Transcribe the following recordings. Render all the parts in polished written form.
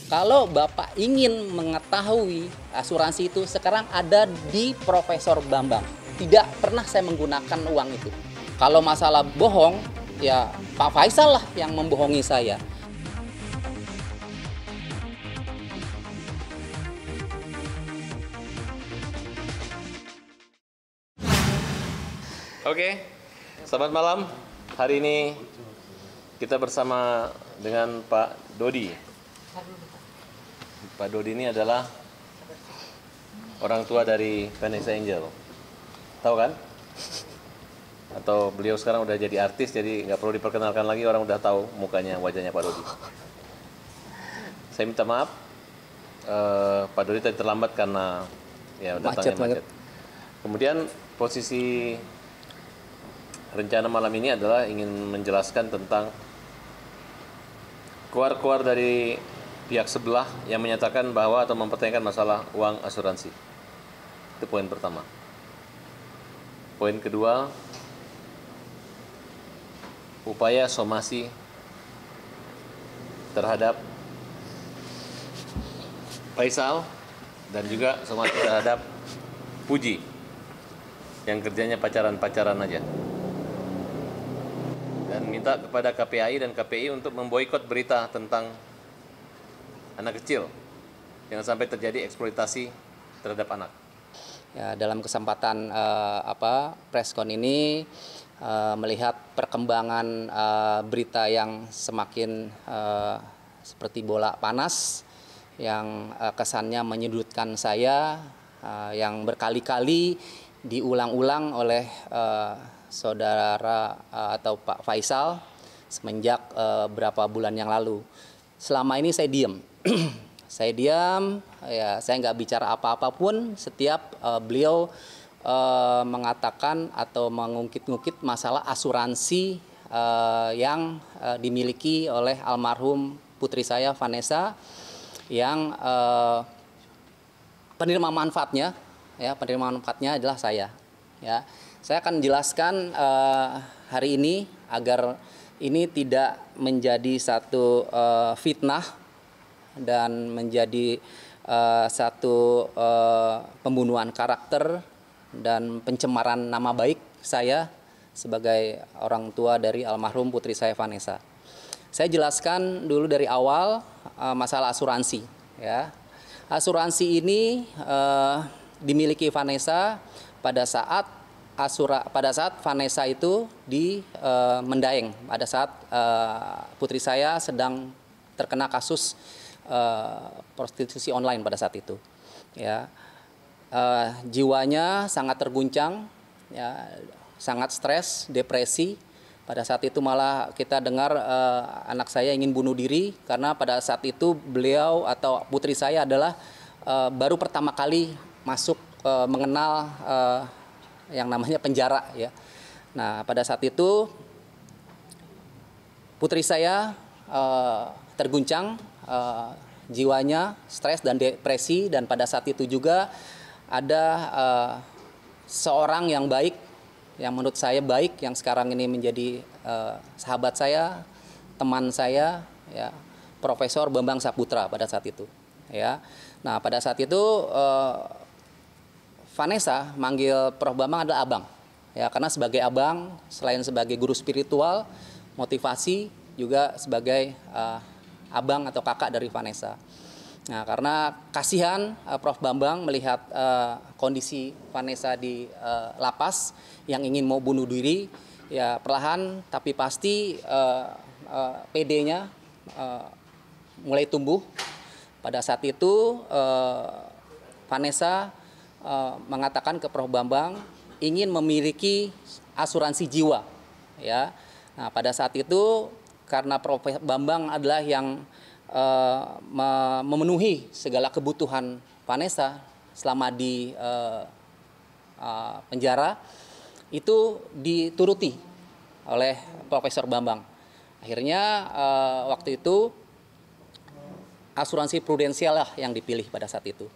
Kalau Bapak ingin mengetahui asuransi itu sekarang ada di Profesor Bambang. Tidak pernah saya menggunakan uang itu. Kalau masalah bohong, ya Pak Faisal lah yang membohongi saya. Oke, selamat malam. Hari ini kita bersama dengan Pak Dodi. Pak Dodi ini adalah orang tua dari Vanessa Angel. Tahu kan? Atau beliau sekarang udah jadi artis, jadi nggak perlu diperkenalkan lagi, orang udah tahu mukanya, wajahnya Pak Dodi. Saya minta maaf, Pak Dodi tadi terlambat karena ya datangnya macet. Kemudian posisi rencana malam ini adalah ingin menjelaskan tentang keluar dari pihak sebelah yang menyatakan bahwa atau mempertanyakan masalah uang asuransi. Itu poin pertama. Poin kedua, upaya somasi terhadap Faisal dan juga somasi terhadap Puji yang kerjanya pacaran-pacaran aja. Dan minta kepada KPAI dan KPI untuk memboikot berita tentang anak kecil, jangan sampai terjadi eksploitasi terhadap anak. Ya, dalam kesempatan preskon ini melihat perkembangan berita yang semakin seperti bola panas yang kesannya menyudutkan saya, yang berkali-kali diulang-ulang oleh saudara atau Pak Faisal semenjak berapa bulan yang lalu. Selama ini saya diam. Saya diam, ya saya nggak bicara apa-apa pun setiap beliau mengatakan atau mengungkit-ungkit masalah asuransi yang dimiliki oleh almarhum putri saya Vanessa yang penerima manfaatnya adalah saya. Ya, saya akan jelaskan hari ini agar ini tidak menjadi satu fitnah dan menjadi satu pembunuhan karakter dan pencemaran nama baik saya sebagai orang tua dari almarhum putri saya Vanessa. Saya jelaskan dulu dari awal masalah asuransi. Ya, asuransi ini dimiliki Vanessa pada saat Vanessa itu di Mendaeng, pada saat putri saya sedang terkena kasus prostitusi online pada saat itu. Ya, jiwanya sangat terguncang, ya, sangat stres, depresi. Pada saat itu malah kita dengar anak saya ingin bunuh diri karena pada saat itu beliau atau putri saya adalah baru pertama kali masuk mengenal yang namanya penjara, ya. Nah, pada saat itu putri saya terguncang, jiwanya stres dan depresi, dan pada saat itu juga ada seorang yang baik, yang menurut saya baik, yang sekarang ini menjadi sahabat saya, teman saya, ya, Profesor Bambang Saputra pada saat itu. Ya, nah pada saat itu Vanessa manggil Prof Bambang adalah abang, ya, karena sebagai abang selain sebagai guru spiritual, motivasi juga sebagai abang atau kakak dari Vanessa. Nah, karena kasihan Prof Bambang melihat kondisi Vanessa di lapas yang ingin mau bunuh diri, ya perlahan tapi pasti PD-nya mulai tumbuh. Pada saat itu Vanessa mengatakan ke Prof Bambang ingin memiliki asuransi jiwa, ya. Nah, pada saat itu karena Prof Bambang adalah yang memenuhi segala kebutuhan Vanessa selama di penjara, itu dituruti oleh Profesor Bambang. Akhirnya waktu itu asuransi prudensial lah yang dipilih pada saat itu.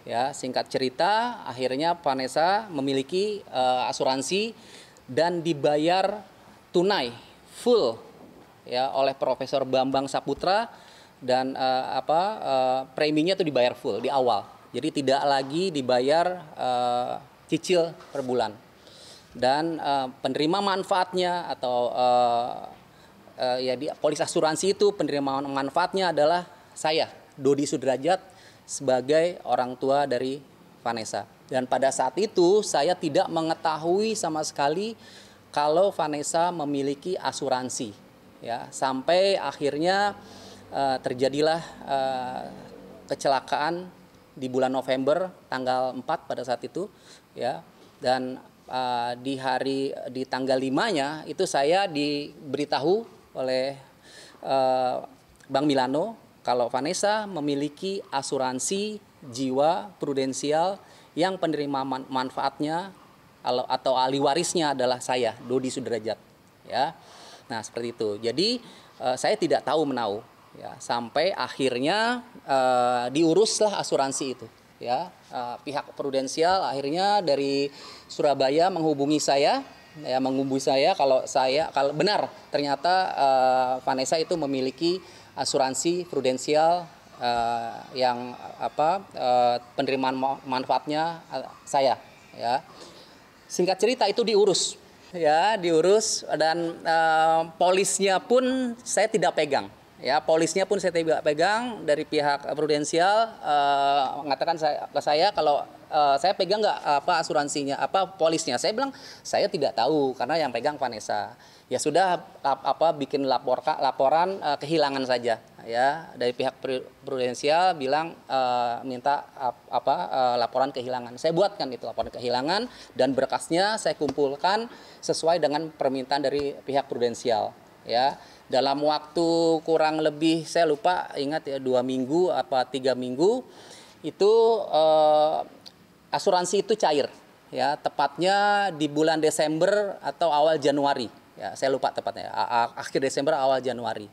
Ya, singkat cerita, akhirnya Vanessa memiliki asuransi dan dibayar tunai full, ya, oleh Profesor Bambang Saputra dan preminya itu dibayar full di awal. Jadi tidak lagi dibayar cicil per bulan. Dan penerima manfaatnya atau di polis asuransi itu penerima manfaatnya adalah saya, Dodi Sudrajat, sebagai orang tua dari Vanessa. Dan pada saat itu saya tidak mengetahui sama sekali kalau Vanessa memiliki asuransi, ya, sampai akhirnya terjadilah kecelakaan di bulan November tanggal 4 pada saat itu, ya. Dan di tanggal 5-nya itu saya diberitahu oleh Bank Milano kalau Vanessa memiliki asuransi jiwa prudensial yang penerima manfaatnya atau ahli warisnya adalah saya, Dodi Sudrajat, ya. Nah, seperti itu. Jadi saya tidak tahu menahu, ya, sampai akhirnya diuruslah asuransi itu, ya. Pihak prudensial akhirnya dari Surabaya menghubungi saya, ya, kalau benar ternyata Vanessa itu memiliki asuransi prudensial yang penerimaan manfaatnya saya, ya. Singkat cerita itu diurus, ya, dan polisnya pun saya tidak pegang, ya, polisnya pun saya tidak pegang. Dari pihak prudensial mengatakan ke saya kalau saya pegang nggak asuransinya, polisnya. Saya bilang saya tidak tahu karena yang pegang Vanessa. Ya sudah, bikin laporan kehilangan saja, ya. Dari pihak prudensial bilang minta laporan kehilangan. Saya buatkan itu laporan kehilangan dan berkasnya saya kumpulkan sesuai dengan permintaan dari pihak prudensial, ya. Dalam waktu kurang lebih, saya lupa, ingat ya, 2 minggu 3 minggu itu asuransi itu cair, ya, tepatnya di bulan Desember atau awal Januari, ya, saya lupa tepatnya, akhir Desember awal Januari.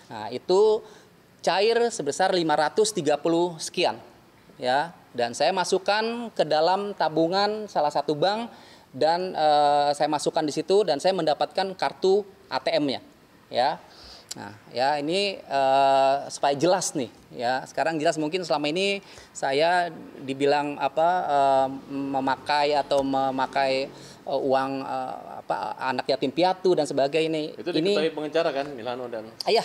Nah, itu cair sebesar 530 sekian, ya, dan saya masukkan ke dalam tabungan salah satu bank dan saya masukkan di situ dan saya mendapatkan kartu ATM-nya, ya. Nah, ya, ini supaya jelas nih, ya. Sekarang jelas, mungkin selama ini saya dibilang memakai uang anak yatim piatu dan sebagainya. Itu diketahui pengacara kan, Milano dan iya.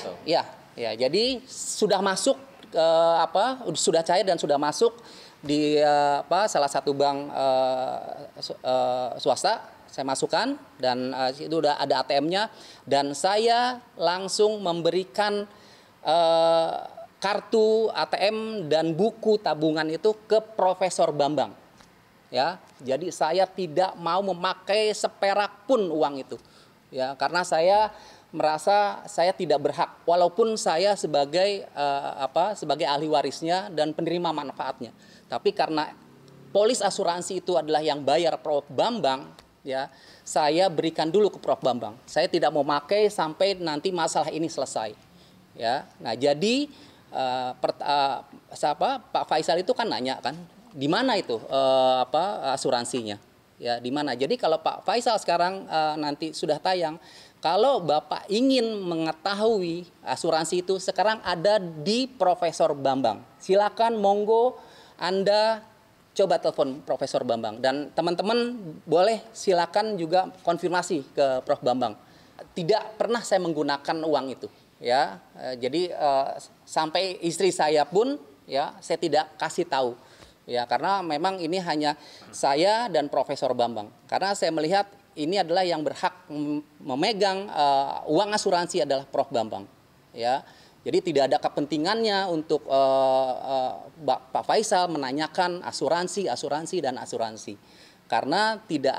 Jadi sudah masuk sudah cair dan sudah masuk di salah satu bank swasta. Saya masukkan dan itu udah ada ATM-nya dan saya langsung memberikan kartu ATM dan buku tabungan itu ke Profesor Bambang, ya. Jadi saya tidak mau memakai seperak pun uang itu, ya, karena saya merasa saya tidak berhak walaupun saya sebagai sebagai ahli warisnya dan penerima manfaatnya. Tapi karena polis asuransi itu adalah yang bayar Prof Bambang, ya, saya berikan dulu ke Prof Bambang. Saya tidak mau pakai sampai nanti masalah ini selesai, ya. Nah, jadi Pak Faisal itu kan nanya kan, di mana itu asuransinya, ya, di mana. Jadi kalau Pak Faisal sekarang nanti sudah tayang, kalau Bapak ingin mengetahui asuransi itu sekarang ada di Profesor Bambang. Silakan, monggo Anda coba telepon Profesor Bambang dan teman-teman boleh silakan juga konfirmasi ke Prof Bambang. Tidak pernah saya menggunakan uang itu, ya. Jadi sampai istri saya pun, ya, saya tidak kasih tahu, ya, karena memang ini hanya saya dan Profesor Bambang. Karena saya melihat ini adalah yang berhak memegang uang asuransi adalah Prof Bambang, ya. Jadi tidak ada kepentingannya untuk Pak Faisal menanyakan asuransi karena tidak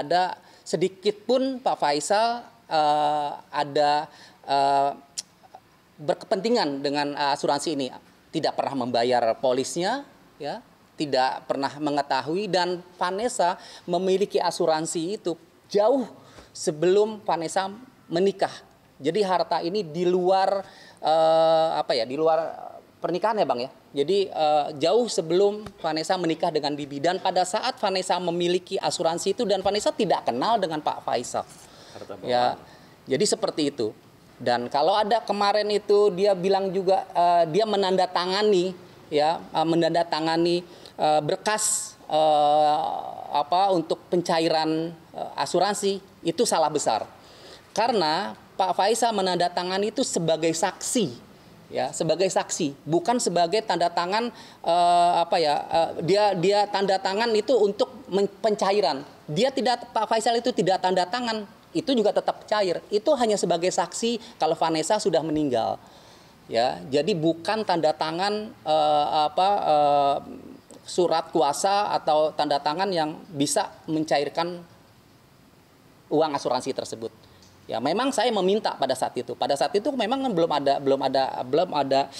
ada sedikit pun Pak Faisal ada berkepentingan dengan asuransi ini. Tidak pernah membayar polisnya, ya, tidak pernah mengetahui, dan Vanessa memiliki asuransi itu jauh sebelum Vanessa menikah. Jadi harta ini di luar di luar pernikahan, ya Bang, ya. Jadi jauh sebelum Vanessa menikah dengan Bibi, dan pada saat Vanessa memiliki asuransi itu dan Vanessa tidak kenal dengan Pak Faisal. Ya, jadi seperti itu. Dan kalau ada kemarin itu dia bilang juga dia menandatangani menandatangani berkas untuk pencairan asuransi, itu salah besar. Karena Pak Faisal menandatangani itu sebagai saksi, ya, sebagai saksi, bukan sebagai tanda tangan dia tanda tangan itu untuk pencairan. Pak Faisal itu tidak tanda tangan, itu juga tetap cair. Itu hanya sebagai saksi kalau Vanessa sudah meninggal. Ya, jadi bukan tanda tangan surat kuasa atau tanda tangan yang bisa mencairkan uang asuransi tersebut. Ya, memang saya meminta pada saat itu. Pada saat itu memang belum ada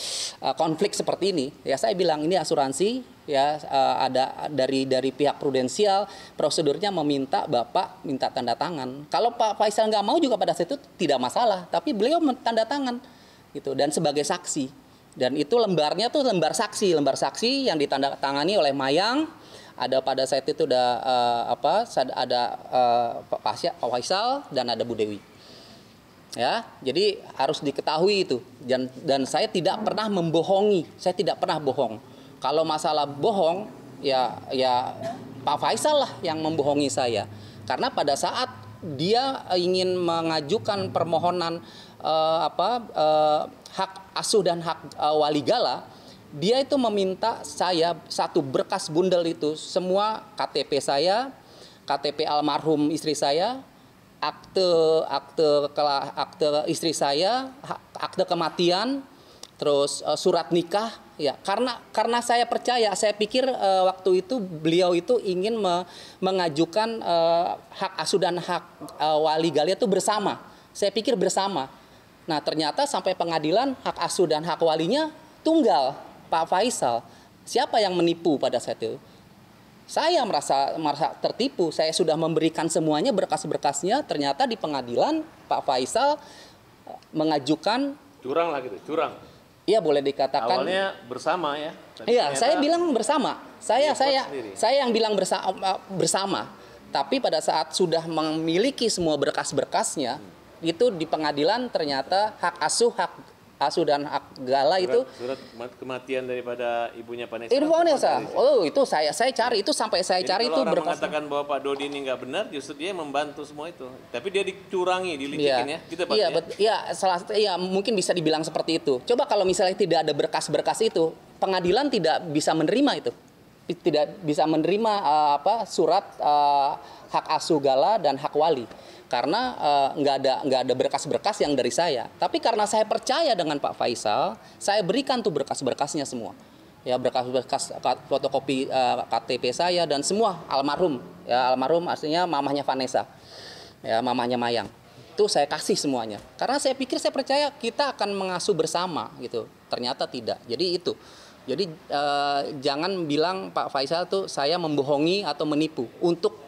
konflik seperti ini. Ya, saya bilang ini asuransi, ya, ada dari pihak prudensial, prosedurnya meminta Bapak minta tanda tangan. Kalau Pak Faisal nggak mau juga pada saat itu tidak masalah, tapi beliau tanda tangan gitu, dan sebagai saksi. Dan itu lembarnya tuh lembar saksi yang ditandatangani oleh Mayang. Ada pada saat itu ada Pak Faisal dan ada Bu Dewi. Ya, jadi harus diketahui itu. Dan saya tidak pernah membohongi, saya tidak pernah bohong. Kalau masalah bohong, ya Pak Faisal lah yang membohongi saya. Karena pada saat dia ingin mengajukan permohonan hak asuh dan hak waligala, dia itu meminta saya satu berkas bundel itu, semua KTP saya, KTP almarhum istri saya, akte istri saya, akte kematian, terus surat nikah, ya. Karena saya percaya, saya pikir waktu itu beliau itu ingin mengajukan hak asuh dan hak waligala itu bersama. Saya pikir bersama. Nah, ternyata sampai pengadilan hak asuh dan hak walinya tunggal, Pak Faisal. Siapa yang menipu pada saat itu? Saya merasa tertipu. Saya sudah memberikan semuanya, berkas-berkasnya. Ternyata di pengadilan Pak Faisal mengajukan curang lah gitu, curang. Iya, boleh dikatakan. Awalnya bersama ya. Iya, saya bilang bersama. Saya yang bilang bersama. Tapi pada saat sudah memiliki semua berkas-berkasnya, itu di pengadilan ternyata hak asuh dan hak gala itu surat kematian daripada ibunya Vanessa. Itu saya cari itu sampai saya jadi cari itu berkas. Mengatakan bahwa Pak Dodi ini nggak benar, justru dia membantu semua itu. Tapi dia dicurangi, dilicikin ya. Gitu Pak. Iya, mungkin bisa dibilang seperti itu. Coba kalau misalnya tidak ada berkas-berkas itu, pengadilan tidak bisa menerima itu. Tidak bisa menerima surat hak asuh gala dan hak wali. Karena nggak ada berkas-berkas yang dari saya. Tapi karena saya percaya dengan Pak Faisal, saya berikan tuh berkas-berkasnya semua. Ya, berkas-berkas fotokopi KTP saya dan semua almarhum. Ya, almarhum artinya mamahnya Vanessa. Ya, mamahnya Mayang. Itu saya kasih semuanya. Karena saya pikir, saya percaya kita akan mengasuh bersama gitu. Ternyata tidak. Jadi itu. Jadi jangan bilang Pak Faisal tuh saya membohongi atau menipu.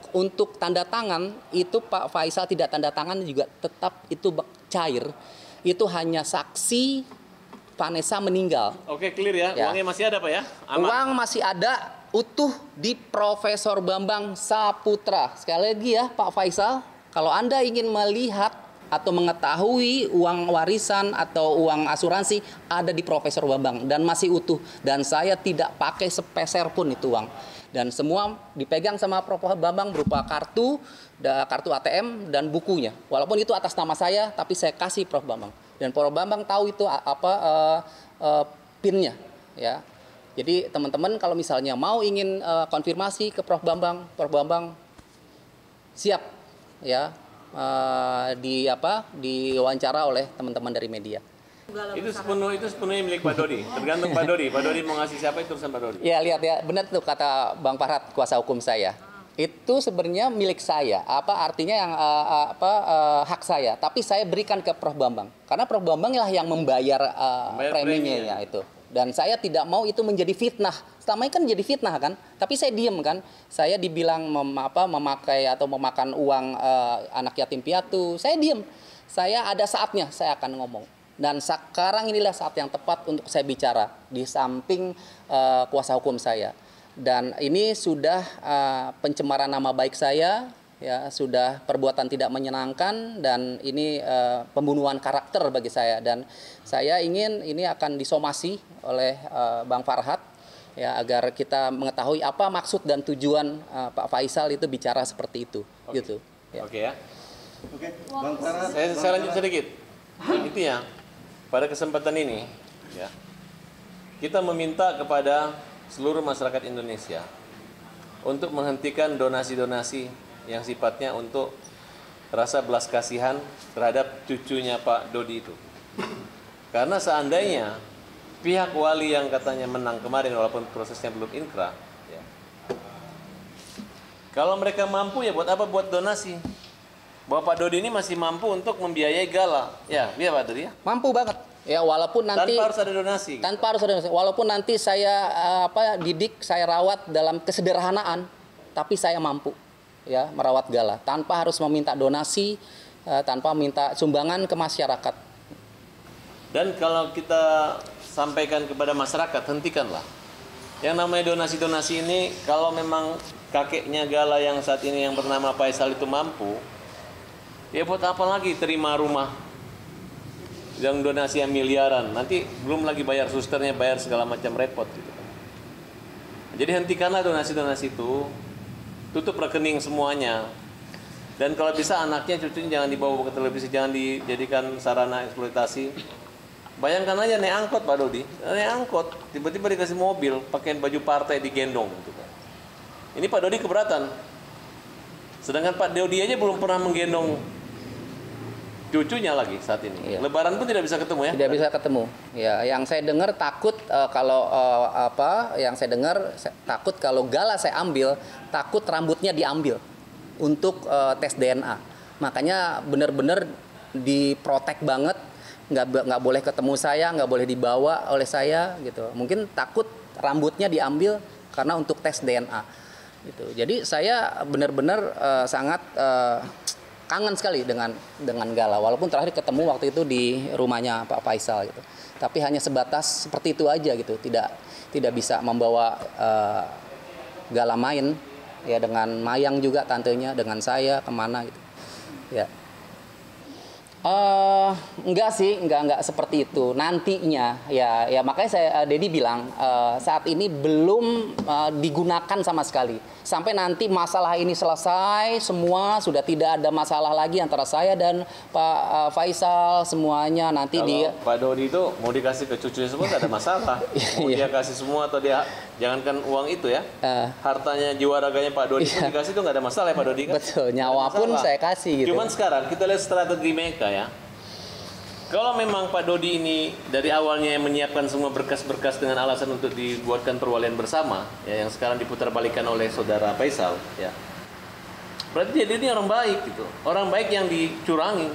Untuk tanda tangan itu Pak Faisal tidak tanda tangan juga tetap itu cair. Itu hanya saksi Vanessa meninggal. Oke, clear ya. Uangnya masih ada Pak ya? Aman. Uang masih ada utuh di Profesor Bambang Saputra. Sekali lagi ya Pak Faisal, kalau Anda ingin melihat atau mengetahui uang warisan atau uang asuransi, ada di Profesor Bambang dan masih utuh, dan saya tidak pakai sepeser pun itu uang, dan semua dipegang sama Prof Bambang berupa kartu ATM dan bukunya. Walaupun itu atas nama saya, tapi saya kasih Prof Bambang, dan Prof Bambang tahu itu PIN-nya ya. Jadi teman-teman kalau misalnya mau ingin konfirmasi ke Prof Bambang siap ya. Diwawancara oleh teman-teman dari media. Itu sepenuhnya milik Pak Dodi. Tergantung Pak Dodi. Pak Dodi mau ngasih siapa itu urusan Pak Dodi. Ya, lihat ya, benar tuh kata Bang Farhat, kuasa hukum saya. Itu sebenarnya milik saya. Artinya yang hak saya, tapi saya berikan ke Prof Bambang. Karena Prof Bambang lah yang membayar preminya ya itu. Dan saya tidak mau itu menjadi fitnah. Selama ini kan jadi fitnah kan. Tapi saya diem kan. Saya dibilang memakai atau memakan uang anak yatim piatu. Saya diem. Saya ada saatnya saya akan ngomong. Dan sekarang inilah saat yang tepat untuk saya bicara di samping kuasa hukum saya. Dan ini sudah pencemaran nama baik saya ya sudah perbuatan tidak menyenangkan dan ini pembunuhan karakter bagi saya, dan saya ingin ini akan disomasi oleh Bang Farhat ya, agar kita mengetahui apa maksud dan tujuan Pak Faisal itu bicara seperti itu. Gitu ya. Oke ya. Oke, Bang Farhat, saya lanjut sedikit. Itu ya, pada kesempatan ini ya, kita meminta kepada seluruh masyarakat Indonesia untuk menghentikan donasi-donasi yang sifatnya untuk rasa belas kasihan terhadap cucunya Pak Dodi itu. Karena seandainya pihak wali yang katanya menang kemarin walaupun prosesnya belum inkrah ya, kalau mereka mampu ya buat apa buat donasi. Bahwa Pak Dodi ini masih mampu untuk membiayai gala. Ya, iya Pak Dodi ya? Mampu banget. Ya, walaupun nanti tanpa harus ada donasi. Tanpa harus ada donasi. Walaupun nanti saya didik, saya rawat dalam kesederhanaan, tapi saya mampu ya merawat gala tanpa harus meminta donasi, tanpa minta sumbangan ke masyarakat. Dan kalau kita sampaikan kepada masyarakat, hentikanlah. Yang namanya donasi-donasi ini, kalau memang kakeknya gala yang saat ini yang bernama Faisal itu mampu, ya buat apa lagi terima rumah yang donasi yang miliaran, nanti belum lagi bayar susternya, bayar segala macam repot gitu. Jadi hentikanlah donasi-donasi itu, tutup rekening semuanya, dan kalau bisa anaknya, cucunya jangan dibawa ke televisi, jangan dijadikan sarana eksploitasi. Bayangkan aja naik angkot Pak Dodi, naik angkot, tiba-tiba dikasih mobil, pakaian baju partai digendong gitu kan. Ini Pak Dodi keberatan, sedangkan Pak Dodi aja belum pernah menggendong cucunya lagi saat ini. Iya. Lebaran pun tidak bisa ketemu ya? Tidak bisa ketemu. Ya, yang saya dengar takut takut kalau gala saya ambil, takut rambutnya diambil untuk tes DNA. Makanya benar-benar diprotek banget, nggak boleh ketemu saya, nggak boleh dibawa oleh saya gitu. Mungkin takut rambutnya diambil karena untuk tes DNA. Gitu. Jadi saya benar-benar sangat kangen sekali dengan gala, walaupun terakhir ketemu waktu itu di rumahnya Pak Faisal gitu. Tapi hanya sebatas seperti itu aja gitu, tidak bisa membawa gala main ya, dengan Mayang juga tantenya, dengan saya kemana gitu. Ya. Enggak sih, enggak seperti itu nantinya ya makanya saya Dedi bilang saat ini belum digunakan sama sekali. Sampai nanti masalah ini selesai semua, sudah tidak ada masalah lagi antara saya dan Pak Faisal, semuanya nanti. Kalau Pak Dodi itu mau dikasih ke cucunya semua tidak ada masalah. Mau dia kasih semua atau dia jangankan uang itu ya, hartanya jiwa raganya Pak Dodi pun dikasih itu nggak ada masalah ya Pak Dodi kan? Betul, nyawa pun saya kasih gitu. Cuman sekarang kita lihat strategi mereka ya. Kalau memang Pak Dodi ini dari awalnya yang menyiapkan semua berkas-berkas dengan alasan untuk dibuatkan perwalian bersama, ya, yang sekarang diputarbalikkan oleh saudara Faisal, ya, berarti dia ini orang baik gitu, orang baik yang dicurangi.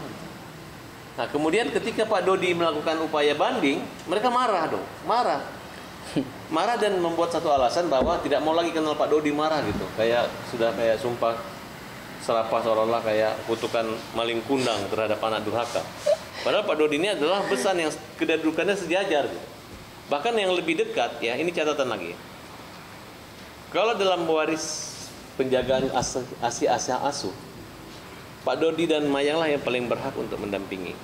Nah kemudian ketika Pak Dodi melakukan upaya banding, mereka marah dong, marah dan membuat satu alasan bahwa tidak mau lagi kenal Pak Dodi, marah gitu, kayak sudah kayak sumpah serapah, seolah-olah kayak kutukan maling kundang terhadap anak durhaka. Padahal Pak Dodi ini adalah besan yang kedudukannya sejajar gitu. Bahkan yang lebih dekat ya, ini catatan lagi. Kalau dalam waris penjagaan asi asuh, Pak Dodi dan Mayang lah yang paling berhak untuk mendampingi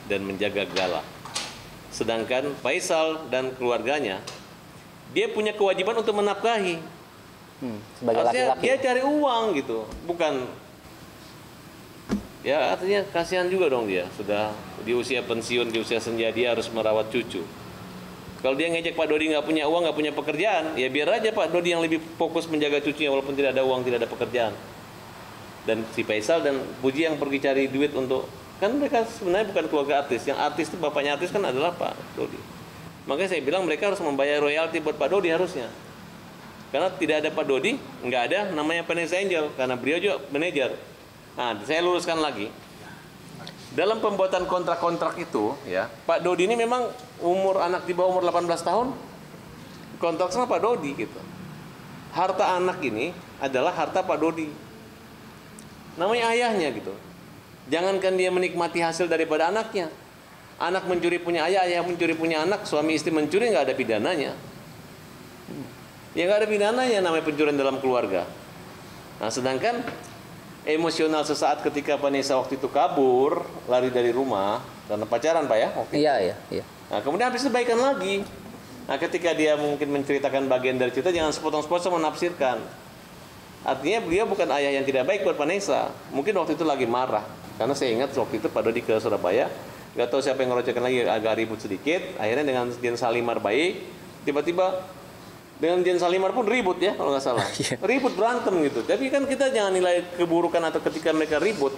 dan menjaga gala. Sedangkan Faisal dan keluarganya, dia punya kewajiban untuk menafkahi. Sebagai laki-laki. Dia cari uang gitu, bukan. Ya artinya kasihan juga dong, dia sudah di usia pensiun, di usia senja, dia harus merawat cucu. Kalau dia ngejek Pak Dodi nggak punya uang, nggak punya pekerjaan, ya biar aja Pak Dodi yang lebih fokus menjaga cucunya walaupun tidak ada uang, tidak ada pekerjaan. Dan si Faisal dan Puji yang pergi cari duit untuk, kan mereka sebenarnya bukan keluarga artis. Yang artis itu bapaknya artis kan adalah Pak Dodi. Makanya saya bilang mereka harus membayar royalti buat Pak Dodi harusnya. Karena tidak ada Pak Dodi, nggak ada namanya Vanessa Angel, karena beliau juga manajer. Nah, saya luruskan lagi. Dalam pembuatan kontrak-kontrak itu, ya, Pak Dodi ini memang anak di bawah umur 18 tahun, kontrak sama Pak Dodi gitu. Harta anak ini adalah harta Pak Dodi. Namanya ayahnya gitu. Jangankan dia menikmati hasil daripada anaknya. Anak mencuri punya ayah, ayah mencuri punya anak, suami istri mencuri nggak ada pidananya. Ya nggak ada pidananya namanya pencurian dalam keluarga. Nah sedangkan emosional sesaat ketika Vanessa waktu itu kabur, lari dari rumah karena pacaran Pak ya? Waktu itu. Iya. Nah, kemudian habis itu baikan lagi. Nah, ketika dia mungkin menceritakan bagian dari cerita, jangan sepotong-sepotong menafsirkan. Artinya beliau bukan ayah yang tidak baik buat Vanessa. Mungkin waktu itu lagi marah. Karena saya ingat waktu itu Pak Dodi ke Surabaya, nggak tahu siapa yang ngerocokkan lagi, agak ribut sedikit. Akhirnya dengan Dian Salimar baik, tiba-tiba dengan Dian Salimar pun ribut ya kalau nggak salah. Ribut, berantem gitu. Tapi kan kita jangan nilai keburukan atau ketika mereka ribut.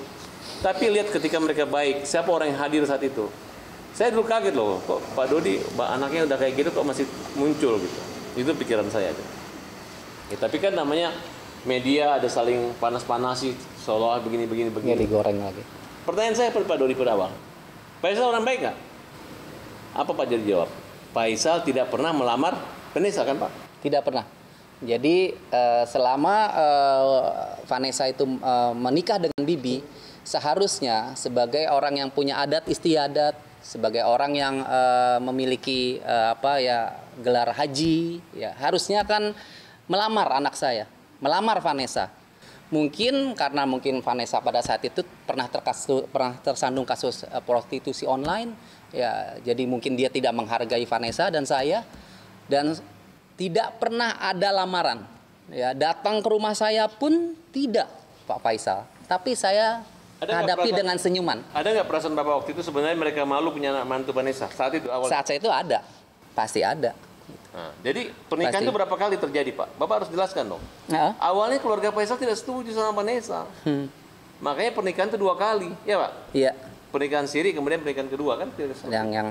Tapi lihat ketika mereka baik, siapa orang yang hadir saat itu. Saya dulu kaget loh, kok Pak Dodi anaknya udah kayak gitu kok masih muncul gitu. Itu pikiran saya aja. Ya, tapi kan namanya media ada saling panas-panasi seolah begini. Ya, digoreng lagi. Pertanyaan saya pada Pak Dodi pada awal, Faisal orang baik nggak? Apa Pak Dodi jawab? Faisal tidak pernah melamar Vanessa kan Pak? Tidak pernah. Jadi selama Vanessa itu menikah dengan Bibi, seharusnya sebagai orang yang punya adat istiadat, sebagai orang yang memiliki gelar haji, ya harusnya kan melamar anak saya, melamar Vanessa. Mungkin karena Vanessa pada saat itu pernah tersandung kasus prostitusi online, ya jadi mungkin dia tidak menghargai Vanessa dan saya, dan tidak pernah ada lamaran. Ya, datang ke rumah saya pun tidak, Pak Faisal. Tapi saya hadapi dengan senyuman. Ada nggak perasaan Bapak waktu itu sebenarnya mereka malu punya anak mantu Vanessa saat itu awal? Saat itu ada, pasti ada. Nah, jadi pernikahan itu berapa kali terjadi Pak? Bapak harus jelaskan dong. Awalnya keluarga Faisal tidak setuju sama Vanessa. Makanya pernikahan itu 2 kali, ya Pak? Iya. Pernikahan siri kemudian pernikahan kedua kan?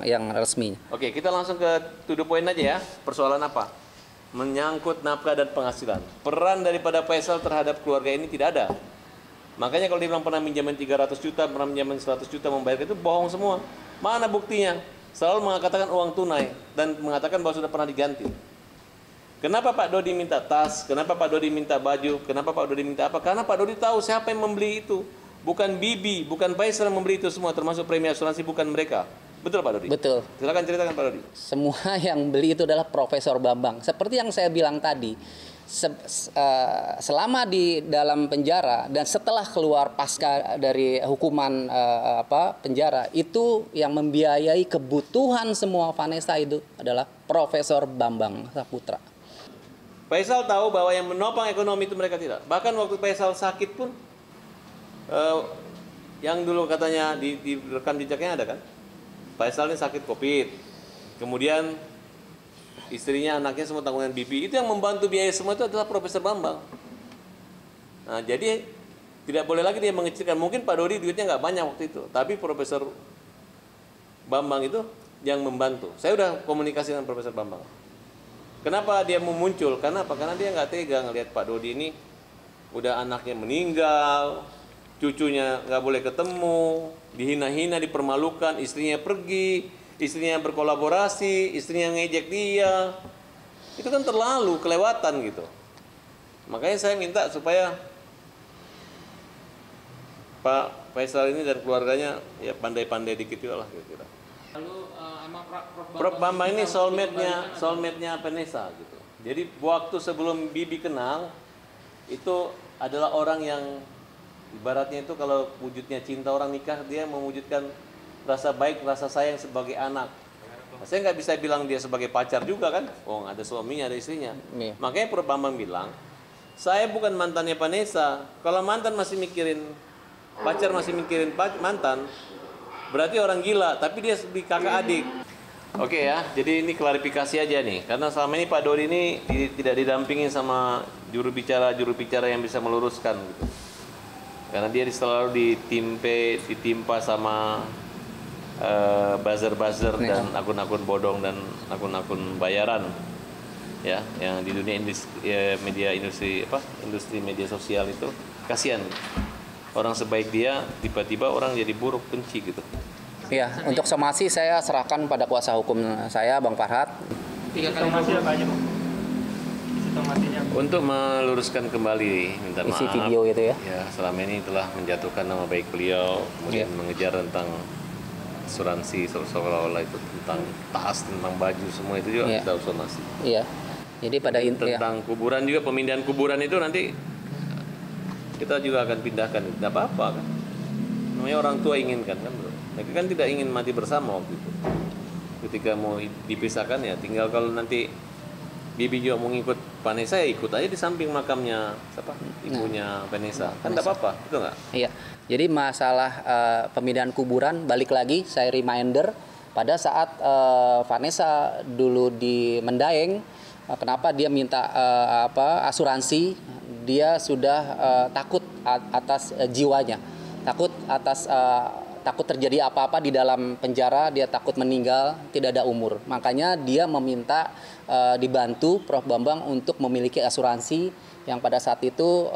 Yang resmi. Oke, kita langsung ke to the point aja ya. Persoalan apa? Menyangkut nafkah dan penghasilan. Peran daripada Faisal terhadap keluarga ini tidak ada. Makanya kalau dibilang pernah minjamin 300 juta, pernah minjamin 100 juta membayar itu bohong semua. Mana buktinya? Selalu mengatakan uang tunai dan mengatakan bahwa sudah pernah diganti. Kenapa Pak Dodi minta tas? Kenapa Pak Dodi minta baju? Kenapa Pak Dodi minta apa? Karena Pak Dodi tahu siapa yang membeli itu. Bukan Bibi, bukan Faisal yang membeli itu semua, termasuk premi asuransi bukan mereka. Betul Pak Dodi? Betul. Silakan ceritakan Pak Dodi. Semua yang beli itu adalah Profesor Bambang. Seperti yang saya bilang tadi, selama di dalam penjara dan setelah keluar pasca dari hukuman penjara, itu yang membiayai kebutuhan semua Vanessa itu adalah Profesor Bambang Saputra. Faisal tahu bahwa yang menopang ekonomi itu mereka tidak. Bahkan waktu Faisal sakit pun, yang dulu katanya di rekam jejaknya ada kan? Faisal ini sakit COVID, kemudian istrinya, anaknya semua tanggungan Bibi. Itu yang membantu biaya semua itu adalah Profesor Bambang. Nah, jadi tidak boleh lagi dia mengecilkan. Mungkin Pak Dodi duitnya nggak banyak waktu itu, tapi Profesor Bambang itu yang membantu. Saya udah komunikasi dengan Profesor Bambang. Kenapa dia mau muncul? Karena apa? Karena dia nggak tega ngelihat Pak Dodi ini udah anaknya meninggal, cucunya nggak boleh ketemu, dihina-hina, dipermalukan, istrinya pergi, istrinya berkolaborasi, istrinya ngejek dia. Itu kan terlalu kelewatan gitu. Makanya saya minta supaya Pak Faisal ini dan keluarganya ya pandai-pandai dikit juga lah kira-kira. Lalu Prof Bambang ini soulmate-nya Vanessa gitu. Jadi waktu sebelum Bibi kenal itu adalah orang yang ibaratnya itu kalau wujudnya cinta orang nikah, dia mewujudkan rasa baik, rasa sayang sebagai anak. Nah, saya nggak bisa bilang dia sebagai pacar juga kan. Oh, ada suaminya, ada istrinya. Makanya Prof Bambang bilang, saya bukan mantannya Vanessa. Kalau mantan masih mikirin pacar, masih mikirin mantan, berarti orang gila. Tapi dia di kakak adik. Oke ya, jadi ini klarifikasi aja nih. Karena selama ini Pak Dodi ini tidak didampingi sama juru bicara yang bisa meluruskan gitu. Karena dia selalu ditimpa sama buzzer-buzzer dan akun-akun bodong dan akun-akun bayaran ya, yang di dunia industri media sosial itu kasihan. Orang sebaik dia tiba-tiba orang jadi buruk, benci gitu. Ya, untuk somasi saya serahkan pada kuasa hukum saya, Bang Farhat. 3 kali apa aja, Bang? Untuk meluruskan kembali, minta maaf. Isi video itu ya. Ya, selama ini telah menjatuhkan nama baik beliau, kemudian mengejar tentang asuransi seolah-olah itu tentang tas, tentang baju, semua itu juga kita somasi. Iya. Jadi pada tentang kuburan juga, pemindahan kuburan itu nanti kita juga akan pindahkan. Tidak apa-apa kan. Namanya orang tua inginkan kan, bro. Mereka kan tidak ingin mati bersama waktu itu. Ketika mau dipisahkan ya tinggal kalau nanti Bibi juga mau ngikut Vanessa ya ikut aja di samping makamnya siapa? Ibunya Vanessa. Kan tidak apa-apa, betul nggak? Iya. Jadi masalah pemindahan kuburan, balik lagi saya reminder pada saat Vanessa dulu di Mendaeng, kenapa dia minta asuransi? Dia sudah takut atas jiwanya, takut terjadi apa-apa di dalam penjara, dia takut meninggal, tidak ada umur. Makanya dia meminta dibantu Prof Bambang untuk memiliki asuransi yang pada saat itu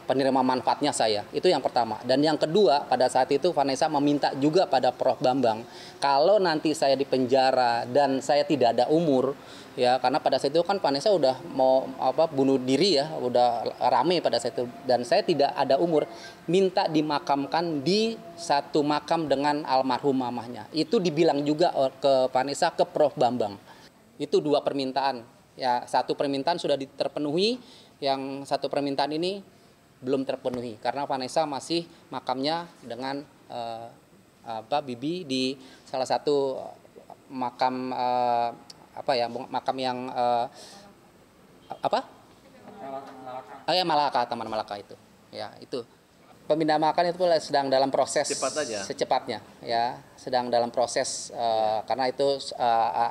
penerima manfaatnya saya. Itu yang pertama. Dan yang kedua, pada saat itu Vanessa meminta juga pada Prof Bambang, kalau nanti saya di penjara dan saya tidak ada umur, ya karena pada saat itu kan Vanessa udah mau bunuh diri ya, udah rame pada saat itu, dan saya tidak ada umur, minta dimakamkan di satu makam dengan almarhum mamahnya. Itu dibilang juga ke Vanessa, ke Prof Bambang. Itu dua permintaan. Ya, satu permintaan sudah terpenuhi, yang satu permintaan ini belum terpenuhi karena Vanessa masih makamnya dengan Bibi di salah satu makam makam yang Malaka, Taman Malaka itu. Ya, itu. Pemindahan makam itu sedang dalam proses secepatnya ya, sedang dalam proses karena itu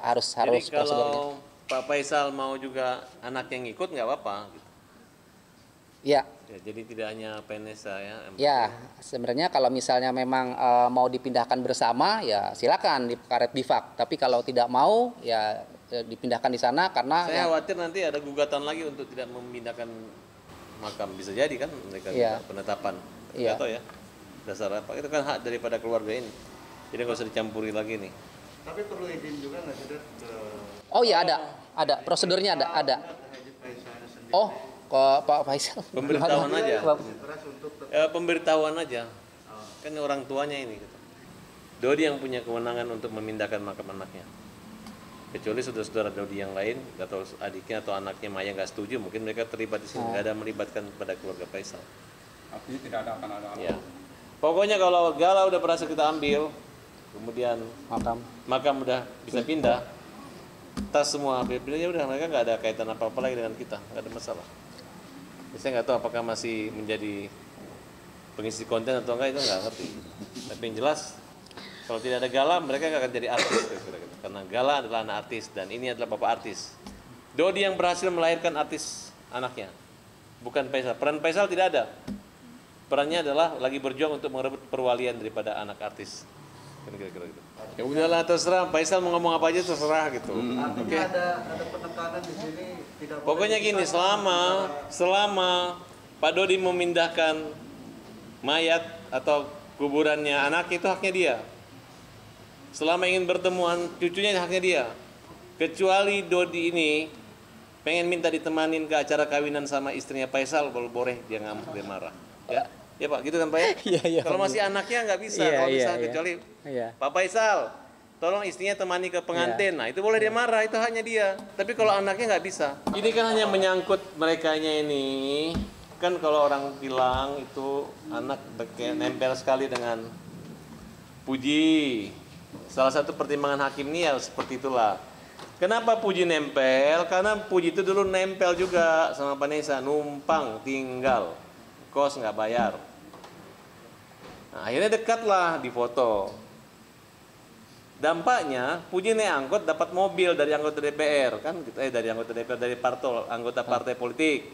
harus Jadi prosedurnya. kalau Pak Faisal mau juga anak yang ikut nggak apa-apa gitu. Ya. Ya, jadi tidak hanya Vanessa ya. Ya, sebenarnya kalau misalnya memang mau dipindahkan bersama ya silakan di karet bifak. Tapi kalau tidak mau ya dipindahkan di sana karena saya khawatir nanti ada gugatan lagi untuk tidak memindahkan makam, bisa jadi kan mereka penetapan. Nggak tahu ya dasar apa, itu kan hak daripada keluarga ini. Jadi nggak usah dicampuri lagi nih. Tapi perlu izin juga nggak sih ke Oh ya ada prosedurnya ada. Oh, ke Pak Faisal. Pemberitahuan aja. Pemberitahuan aja. Kan orang tuanya ini gitu. Dodi yang punya kewenangan untuk memindahkan makam anaknya. Kecuali saudara-saudara Dodi yang lain atau adiknya atau anaknya Maya nggak setuju, mungkin mereka terlibat di sini, nggak ada melibatkan pada keluarga Faisal. Artinya tidak akan ada. Ya. Pokoknya kalau Gala udah berhasil kita ambil, kemudian makam udah bisa pindah, tas semua pilihnya udah, mereka nggak ada kaitan apa-apa lagi dengan kita, nggak ada masalah. Saya nggak tahu apakah masih menjadi pengisi konten atau enggak, itu nggak ngerti. Tapi yang jelas kalau tidak ada Gala mereka nggak akan jadi artis, karena Gala adalah anak artis dan ini adalah bapak artis. Dodi yang berhasil melahirkan artis anaknya, bukan Faisal. Peran Faisal tidak ada. Perannya adalah lagi berjuang untuk merebut perwalian daripada anak artis. Kira-kira gitu. Ya udahlah, terserah Faisal mau ngomong apa aja terserah gitu. Artinya ada penekanan di sini tidak. Pokoknya gini, selama Pak Dodi memindahkan mayat atau kuburannya anak, itu haknya dia. Selama ingin bertemuan cucunya, haknya dia. Kecuali Dodi ini pengen minta ditemanin ke acara kawinan sama istrinya Faisal, kalau boleh dia ngamuk, dia marah. Ya Pak, gitu kan Pak ya? Iya. Kalau masih anaknya nggak bisa, kalau bisa kecuali Pak Faisal, tolong istrinya temani ke pengantin. Nah itu boleh dia marah, itu hanya dia. Tapi kalau anaknya nggak bisa. Ini kan hanya menyangkut merekanya ini. Kan kalau orang bilang itu anak nempel sekali dengan Puji. Salah satu pertimbangan hakim ini ya seperti itulah. Kenapa Puji nempel? Karena Puji itu dulu nempel juga sama Vanessa, numpang tinggal, kos nggak bayar. Nah, akhirnya dekatlah di foto. Dampaknya Puji naik angkot dapat mobil dari anggota DPR kan, dari anggota DPR, dari anggota partai politik.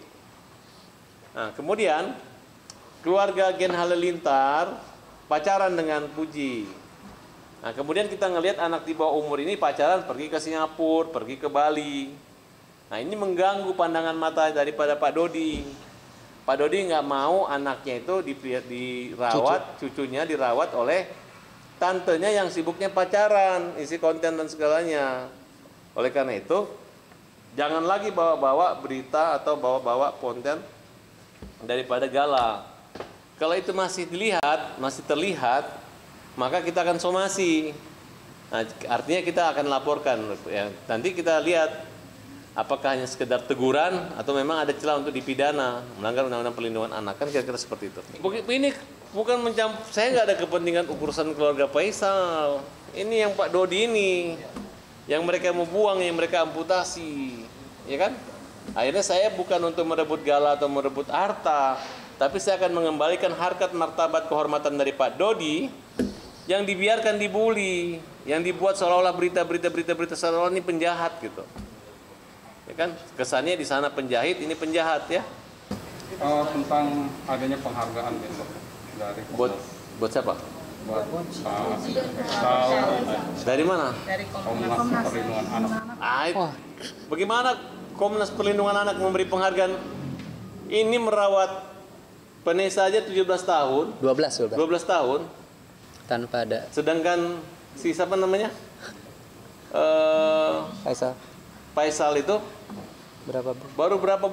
Nah, kemudian keluarga Gen Halilintar pacaran dengan Puji. Nah, kemudian kita ngelihat anak di bawah umur ini pacaran pergi ke Singapura, pergi ke Bali. Nah, ini mengganggu pandangan mata daripada Pak Dodi. Pak Dodi nggak mau anaknya itu dirawat, cucunya dirawat oleh tantenya yang sibuknya pacaran, isi konten dan segalanya. Oleh karena itu, jangan lagi bawa-bawa berita atau bawa-bawa konten daripada Gala. Kalau itu masih terlihat, maka kita akan somasi. Nah, artinya kita akan laporkan. Ya, nanti kita lihat Apakah hanya sekedar teguran atau memang ada celah untuk dipidana, melanggar undang-undang perlindungan anak, kan kira-kira seperti itu. Ini bukan saya nggak ada kepentingan urusan keluarga Faisal. Ini yang Pak Dodi ini, yang mereka mau buang, yang mereka amputasi, ya kan? Akhirnya saya bukan untuk merebut gala atau merebut harta, tapi saya akan mengembalikan harkat martabat kehormatan dari Pak Dodi yang dibiarkan dibully, yang dibuat seolah-olah berita seolah-olah ini penjahat gitu. Ya kan? Kesannya di sana penjahit, ini penjahat ya. Tentang adanya penghargaan besok dari Buat siapa? buat Dari mana? Komnas Perlindungan Anak. Bagaimana Komnas Perlindungan Anak memberi penghargaan? Ini merawat Vanessa aja 17 tahun, 12 tahun, tanpa ada sedangkan si siapa namanya? Faisal Faisal itu berapa? baru berapa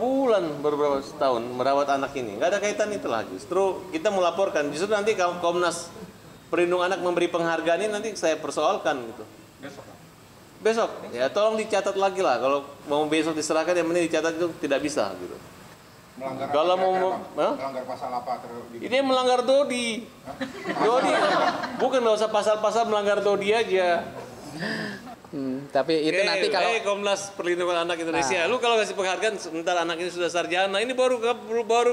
tahun merawat anak ini. Nggak ada kaitan itulah. Justru kita melaporkan. Justru nanti Komnas Perlindungan Anak memberi penghargaan ini nanti saya persoalkan gitu. Besok. Ya tolong dicatat lagi lah. Kalau mau besok diserahkan yang penting dicatat itu tidak bisa gitu. Melanggar Kalau apa, mau kira-kira, melanggar pasal apa ini melanggar Dodi. Dodi bukan nggak usah pasal-pasal melanggar Dodi aja. Tapi itu nanti kalau Komnas Perlindungan Anak Indonesia, lu kalau kasih penghargaan sebentar anak ini sudah sarjana, ini baru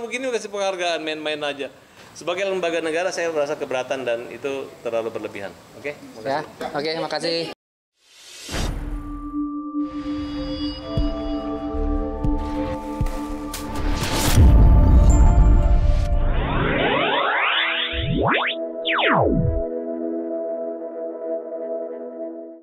begini kasih penghargaan, main-main aja. Sebagai lembaga negara saya merasa keberatan dan itu terlalu berlebihan. Oke? ya. Oke, makasih.